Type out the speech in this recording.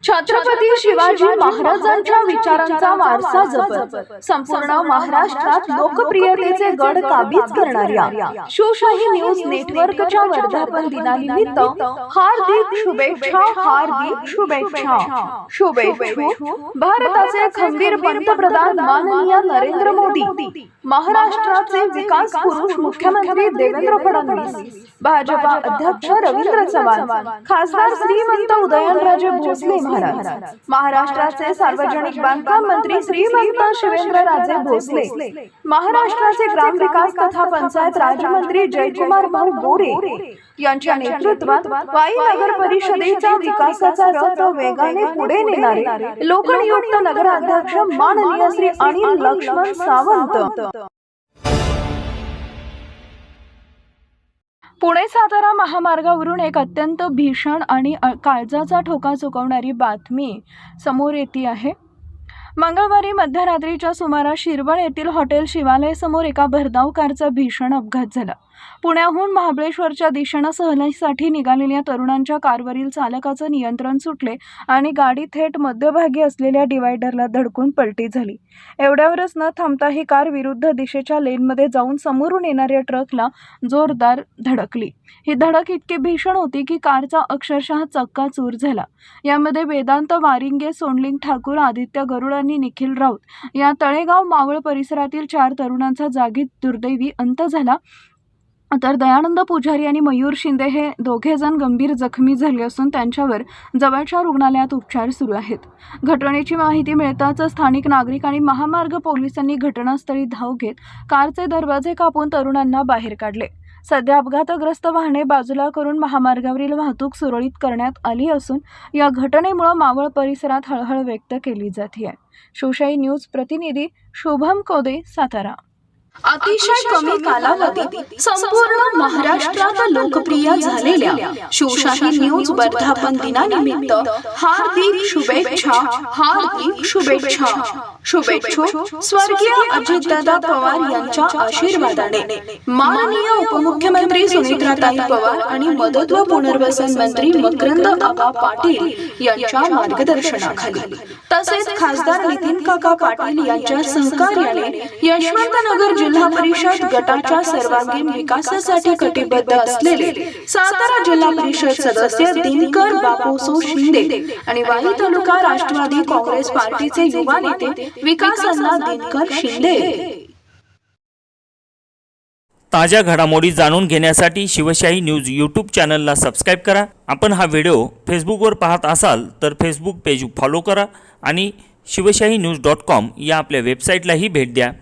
छत्रपती शिवाजी महाराजांच्या विचारांचा वारसा जपत संपूर्ण महाराष्ट्रात लोकप्रियतेचे गड काबीज करणाऱ्या शिवशाही न्यूज नेटवर्कच्या वर्धापन दिनानिमित्त हार्दिक शुभेच्छा, हार्दिक शुभेच्छा. शुभेच्छू भारताचे खंबीर पंतप्रधान माननीय नरेंद्र मोदी, महाराष्ट्राचे विकास पुरुष मुख्यमंत्री देवेंद्र फडणवीस, भाजपा अध्यक्ष रवींद्र चव्हाण, खासदार श्रीमंत उदयनराजे भोसले महाराज, महाराष्ट्राचे सार्वजनिक बांधकाम मंत्री श्रीमंत शिवेंद्रराजे भोसले, महाराष्ट्राचे ग्रामविकास तथा पंचायत राज्यमंत्री जयकुमार भाऊ गोरे यांच्या नेतृत्वात वाई नगर परिषदेच्या विकासाचा रथ वेगाने पुढे नेणारे लोकनियुक्त नगराध्यक्ष माननीय श्री अनिल लक्ष्मण सावंत. पुणे सातारा महामार्गावरून एक अत्यंत भीषण आणि काळजाचा ठोका चुकवणारी बातमी समोर येते आहे. मंगळवारी मध्यरात्रीच्या सुमारास शिरवळ येथील हॉटेल शिवालय समोर एका भरधाव कारचा भीषण अपघात झाला. पुण्याहून महाबळेश्वरच्या दिशेने सहलीसाठी निघालेल्या तरुणांच्या कारवरील चालकाचं नियंत्रण सुटले आणि गाडी थेट मध्यभागी असलेल्या डिवायडरला धडकून पलटी झाली. एवढ्यावरच न थांबता ही कार विरुद्ध दिशेच्या लेनमध्ये जाऊन समोरून येणाऱ्या ट्रकला जोरदार धडकली. ही धडक इतकी भीषण होती की कारचा अक्षरशः चक्काचूर झाला. यामध्ये वेदांत वारिंगे, सोनलिंग ठाकूर, आदित्य गरुड आणि निखिल राऊत या तळेगाव मावळ परिसरातील 4 तरुणांचा जागीच दुर्दैवी अंत झाला. तर दयानंद पुजारी आणि मयूर शिंदे हे दोघे जण गंभीर जखमी झाले असून त्यांच्यावर जवळच्या रुग्णालयात उपचार सुरू आहेत. घटनेची माहिती मिळताच स्थानिक नागरिक आणि महामार्ग पोलिसांनी घटनास्थळी धाव घेत कारचे दरवाजे कापून तरुणांना बाहेर काढले. सध्या अपघातग्रस्त वाहने बाजूला करून महामार्गावरील वाहतूक सुरळीत करण्यात आली असून या घटनेमुळे मावळ परिसरात हळहळ व्यक्त केली जाते. शिवशाही न्यूज प्रतिनिधी शुभम कोदे, सातारा. अतिशय कमी कालावधीत संपूर्ण महाराष्ट्रात लोकप्रिय झालेल्या शिवशाही न्यूज वर्धापन दिनानिमित्त हार्दिक शुभेच्छा, हार्दिक शुभेच्छा. शुभेच्छू स्वर्गीय अजितदादा पवार यांच्या आशीर्वादाने माननीय उपमुख्यमंत्री सुनेत्राताई पवार आणि मदत व पुनर्वसन मंत्री मकरंद आबा पाटील यांच्या मार्गदर्शनाखाली तसेच खासदार नितीन काका पाटील यांच्या सहकार्याने यशवंतनगर जिल्हा परिषद गटाच्या सर्वांगीण विकासासाठी कटिबद्ध असलेले सातारा जिल्हा परिषद सदस्य दिनकर बापूसो शिंदे आणि वाई तालुका राष्ट्रवादी काँग्रेस पार्टीचे युवा नेते विकासांना दिनकर शिंदे. ताज्या घडामोडी जाणून घेण्यासाठी शिवशाही न्यूज यूट्यूब चॅनलला सबस्क्राईब करा. आपण हा व्हिडिओ फेसबुकवर पाहत असाल तर फेसबुक पेज फॉलो करा आणि शिवशाही न्यूज.com या आपल्या वेबसाईटलाही भेट द्या.